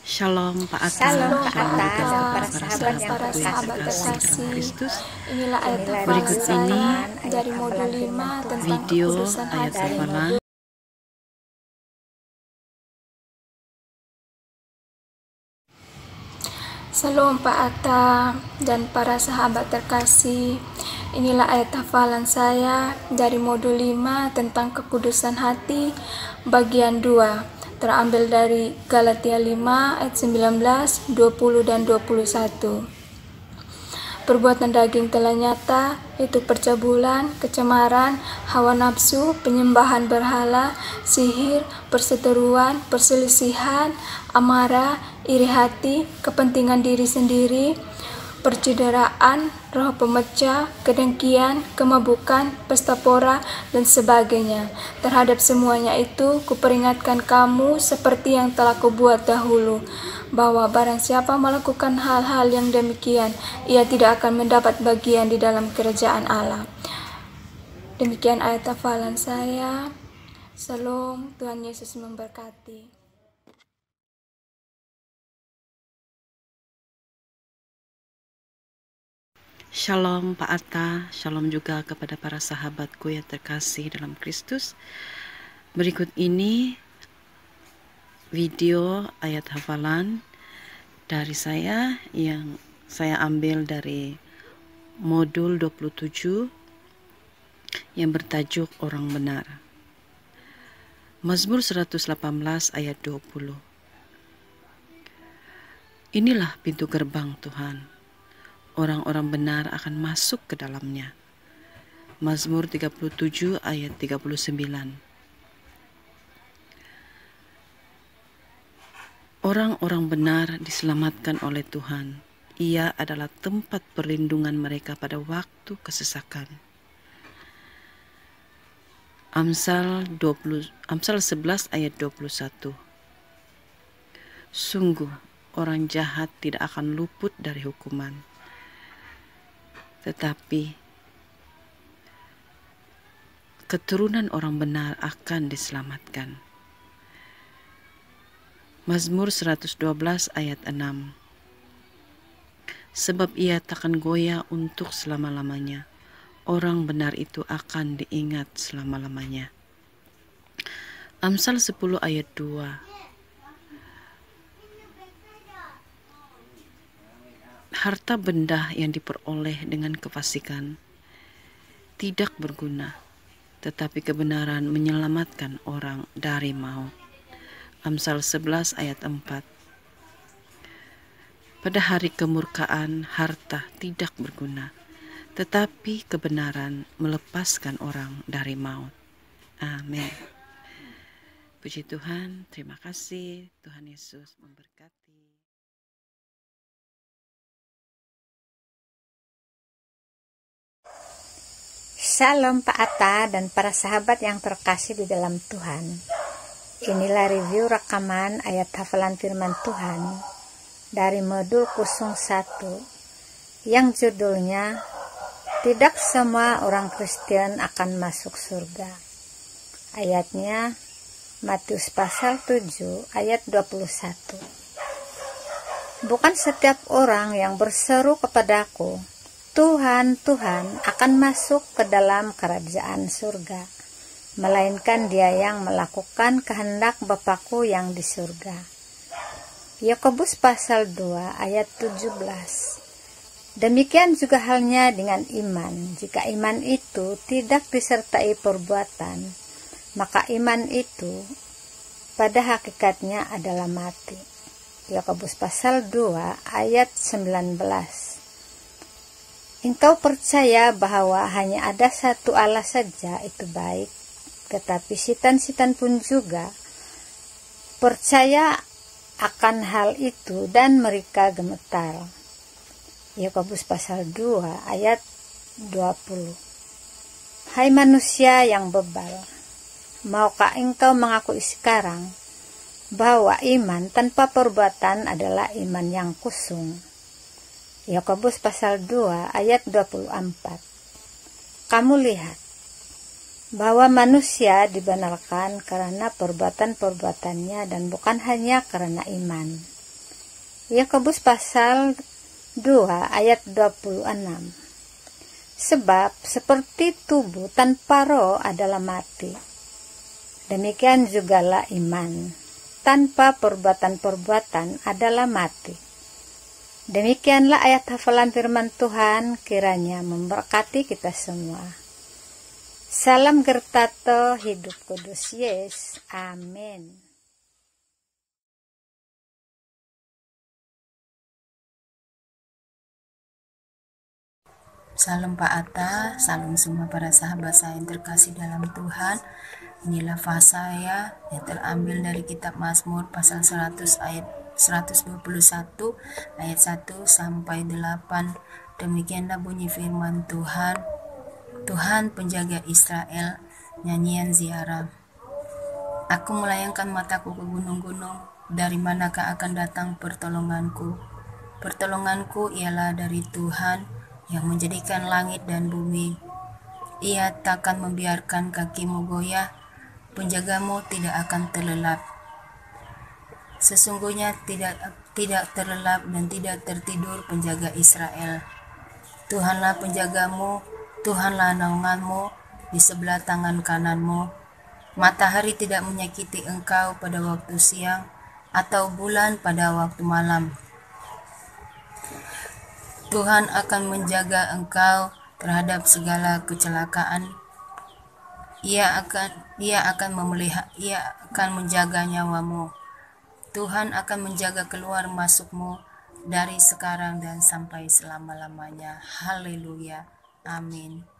Shalom Pak Atta, Shalom Pak shalom Atta juga dan para sahabat yang terkasih dalam Kristus. Inilah ayat Berikut hafalan ini saya dari modul 5 tentang video kekudusan ayat hati. hafalan Shalom Pak Atta dan para sahabat terkasih. Inilah ayat hafalan saya dari modul 5 tentang kekudusan hati bagian 2. Terambil dari Galatia 5 ayat 19, 20 dan 21. Perbuatan daging telah nyata, yaitu percabulan, kecemaran, hawa nafsu, penyembahan berhala, sihir, perseteruan, perselisihan, amarah, iri hati, kepentingan diri sendiri, percederaan, roh pemecah, kedengkian, kemabukan, pesta pora, dan sebagainya. Terhadap semuanya itu, kuperingatkan kamu seperti yang telah kubuat dahulu, bahwa barang siapa melakukan hal-hal yang demikian, ia tidak akan mendapat bagian di dalam kerajaan Allah. Demikian ayat hafalan saya. Shalom, Tuhan Yesus memberkati. Shalom Pak Atta, shalom juga kepada para sahabatku yang terkasih dalam Kristus. Berikut ini video ayat hafalan dari saya yang saya ambil dari modul 27 yang bertajuk Orang Benar. Mazmur 118 ayat 20. Inilah pintu gerbang Tuhan. Orang-orang benar akan masuk ke dalamnya. Mazmur 37 ayat 39. Orang-orang benar diselamatkan oleh Tuhan. Ia adalah tempat perlindungan mereka pada waktu kesesakan. Amsal 11 ayat 21. Sungguh orang jahat tidak akan luput dari hukuman, tetapi keturunan orang benar akan diselamatkan. Mazmur 112 ayat 6. Sebab ia takkan goyah untuk selama-lamanya. Orang benar itu akan diingat selama-lamanya. Amsal 10 ayat 2. Harta benda yang diperoleh dengan kefasikan tidak berguna, tetapi kebenaran menyelamatkan orang dari maut. Amsal 11 ayat 4. Pada hari kemurkaan harta tidak berguna, tetapi kebenaran melepaskan orang dari maut. Amin. Puji Tuhan, terima kasih. Tuhan Yesus memberkati. Shalom Pak Atta dan para sahabat yang terkasih di dalam Tuhan. Inilah review rekaman ayat hafalan firman Tuhan dari modul 01 yang judulnya Tidak Semua Orang Kristen Akan Masuk Surga. Ayatnya Matius pasal 7 ayat 21. Bukan setiap orang yang berseru kepadaku, Tuhan, Tuhan, akan masuk ke dalam kerajaan surga, melainkan dia yang melakukan kehendak Bapakku yang di surga. Yakobus pasal 2 ayat 17. Demikian juga halnya dengan iman. Jika iman itu tidak disertai perbuatan, maka iman itu pada hakikatnya adalah mati. Yakobus pasal 2 ayat 19. Engkau percaya bahwa hanya ada satu Allah saja, itu baik. Tetapi sitan-sitan pun juga percaya akan hal itu dan mereka gemetar. Yakobus pasal 2 ayat 20. Hai manusia yang bebal, maukah engkau mengakui sekarang bahwa iman tanpa perbuatan adalah iman yang kusung? Yakobus pasal 2 ayat 24. Kamu lihat bahwa manusia dibenarkan karena perbuatan-perbuatannya dan bukan hanya karena iman. Yakobus pasal 2 ayat 26. Sebab seperti tubuh tanpa roh adalah mati, demikian jugalah iman tanpa perbuatan-perbuatan adalah mati. Demikianlah ayat hafalan firman Tuhan, kiranya memberkati kita semua. Salam Gertato, hidup kudus Yes. Amin. Salam Pak Atta, salam semua para sahabat saya yang terkasih dalam Tuhan. Inilah fasa saya yang terambil dari kitab Mazmur pasal 100 ayat 121 ayat 1 sampai 8. Demikianlah bunyi firman Tuhan. Tuhan penjaga Israel, nyanyian ziarah. Aku melayangkan mataku ke gunung-gunung, dari manakah akan datang pertolonganku? Pertolonganku ialah dari Tuhan yang menjadikan langit dan bumi. Ia takkan membiarkan kakimu goyah, penjagamu tidak akan terlelap. Sesungguhnya tidak terlelap dan tidak tertidur penjaga Israel. Tuhanlah penjagamu, Tuhanlah naunganmu di sebelah tangan kananmu. Matahari tidak menyakiti engkau pada waktu siang, atau bulan pada waktu malam. Tuhan akan menjaga engkau terhadap segala kecelakaan. Ia akan menjaga nyawamu. Tuhan akan menjaga keluar masukmu dari sekarang dan sampai selama-lamanya. Haleluya. Amin.